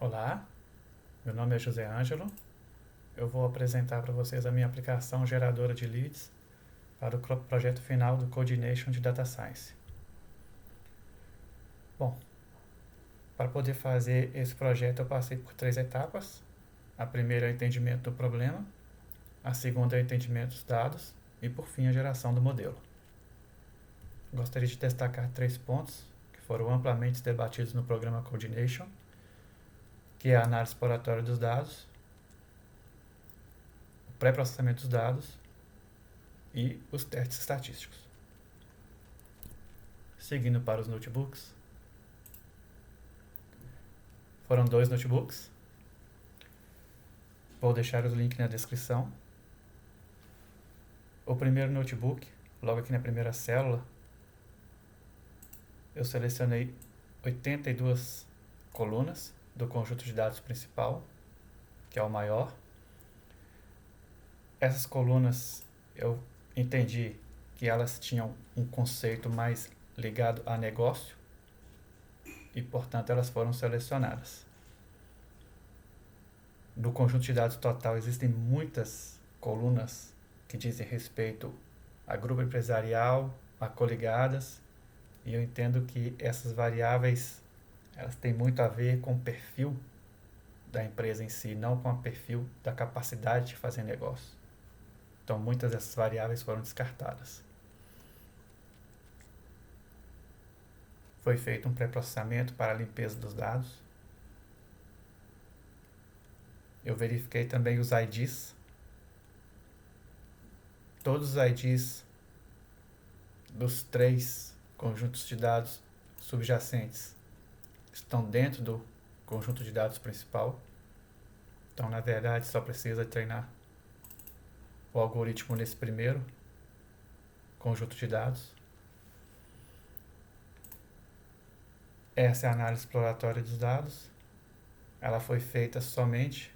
Olá, meu nome é José Ângelo. Eu vou apresentar para vocês a minha aplicação geradora de leads para o projeto final do Codination de Data Science. Bom, para poder fazer esse projeto eu passei por 3 etapas. A primeira é o entendimento do problema, a segunda é o entendimento dos dados e por fim a geração do modelo. Gostaria de destacar 3 pontos que foram amplamente debatidos no programa Codination, que é a análise exploratória dos dados, o pré-processamento dos dados e os testes estatísticos. Seguindo para os notebooks, foram 2 notebooks. Vou deixar os links na descrição. O primeiro notebook, logo aqui na primeira célula, eu selecionei 82 colunas do conjunto de dados principal, que é o maior. Essas colunas eu entendi que elas tinham um conceito mais ligado a negócio e, portanto, elas foram selecionadas. No conjunto de dados total existem muitas colunas que dizem respeito a grupo empresarial, a coligadas, e eu entendo que essas variáveis elas têm muito a ver com o perfil da empresa em si, não com o perfil da capacidade de fazer negócio. Então, muitas dessas variáveis foram descartadas. Foi feito um pré-processamento para a limpeza dos dados. Eu verifiquei também os IDs. Todos os IDs dos 3 conjuntos de dados subjacentes estão dentro do conjunto de dados principal. Então, na verdade, só precisa treinar o algoritmo nesse primeiro conjunto de dados. Essa é a análise exploratória dos dados. Ela foi feita somente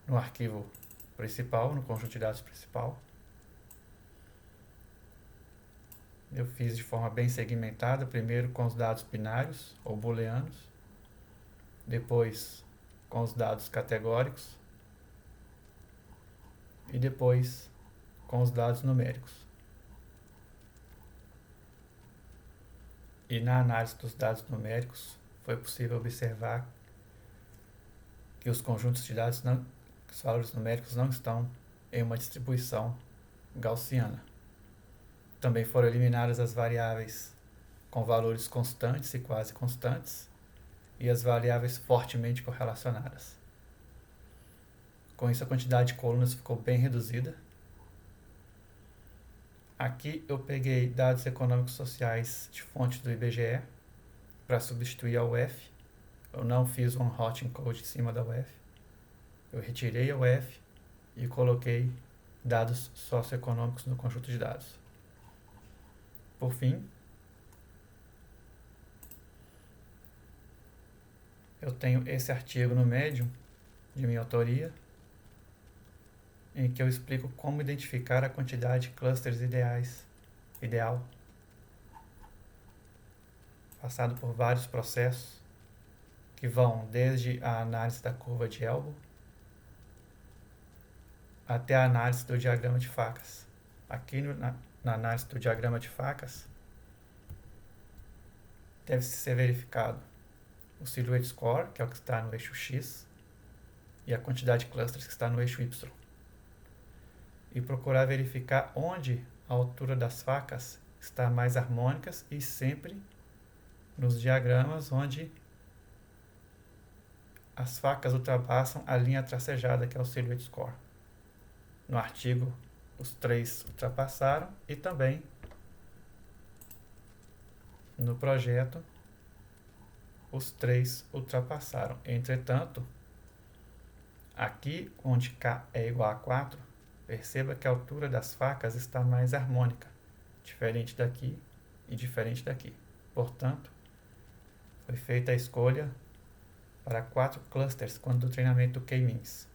no arquivo principal, no conjunto de dados principal. Eu fiz de forma bem segmentada, primeiro com os dados binários ou booleanos, depois com os dados categóricos e depois com os dados numéricos. E na análise dos dados numéricos foi possível observar que os conjuntos de dados, os valores numéricos não estão em uma distribuição gaussiana. Também foram eliminadas as variáveis com valores constantes e quase constantes e as variáveis fortemente correlacionadas. Com isso, a quantidade de colunas ficou bem reduzida. Aqui eu peguei dados econômicos sociais de fontes do IBGE para substituir a UF. Eu não fiz um hot encode em cima da UF. Eu retirei a UF e coloquei dados socioeconômicos no conjunto de dados. Por fim, eu tenho esse artigo no Medium, de minha autoria, em que eu explico como identificar a quantidade de clusters ideal, passado por vários processos, que vão desde a análise da curva de Elbow até a análise do diagrama de facas. Aqui na análise do diagrama de facas, deve ser verificado o Silhouette Score, que é o que está no eixo X, e a quantidade de clusters que está no eixo Y. E procurar verificar onde a altura das facas está mais harmônicas e sempre nos diagramas onde as facas ultrapassam a linha tracejada, que é o Silhouette Score. No artigo, os 3 ultrapassaram e também no projeto, os 3 ultrapassaram. Entretanto, aqui onde K é igual a 4, perceba que a altura das facas está mais harmônica, diferente daqui e diferente daqui. Portanto, foi feita a escolha para 4 clusters quando do treinamento do K-means.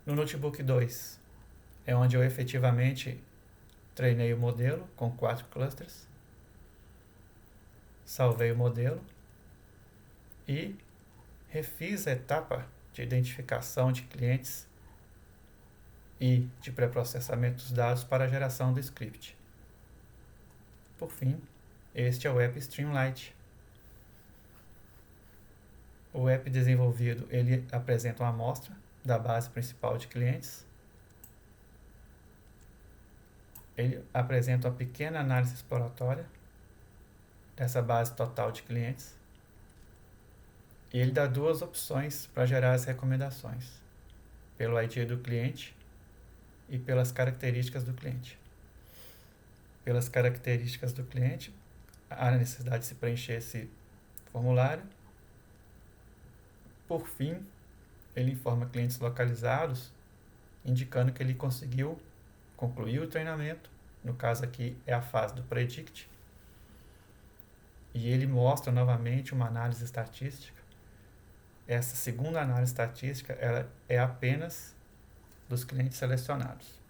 No notebook 2 é onde eu efetivamente treinei o modelo com 4 clusters, salvei o modelo e refiz a etapa de identificação de clientes e de pré-processamento dos dados para a geração do script. Por fim, este é o app Streamlight. O app desenvolvido ele apresenta uma amostra da base principal de clientes. Ele apresenta uma pequena análise exploratória dessa base total de clientes. E ele dá duas opções para gerar as recomendações: pelo ID do cliente e pelas características do cliente. Pelas características do cliente, há necessidade de se preencher esse formulário. Por fim, ele informa clientes localizados, indicando que ele conseguiu concluir o treinamento. No caso aqui é a fase do Predict. E ele mostra novamente uma análise estatística. Essa segunda análise estatística ela é apenas dos clientes selecionados.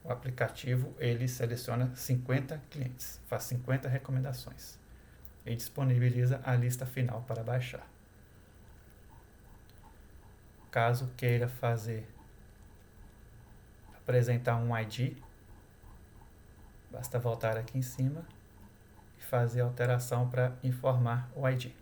O aplicativo ele seleciona 50 clientes, faz 50 recomendações e disponibiliza a lista final para baixar. Caso queira apresentar um ID, basta voltar aqui em cima e fazer a alteração para informar o ID.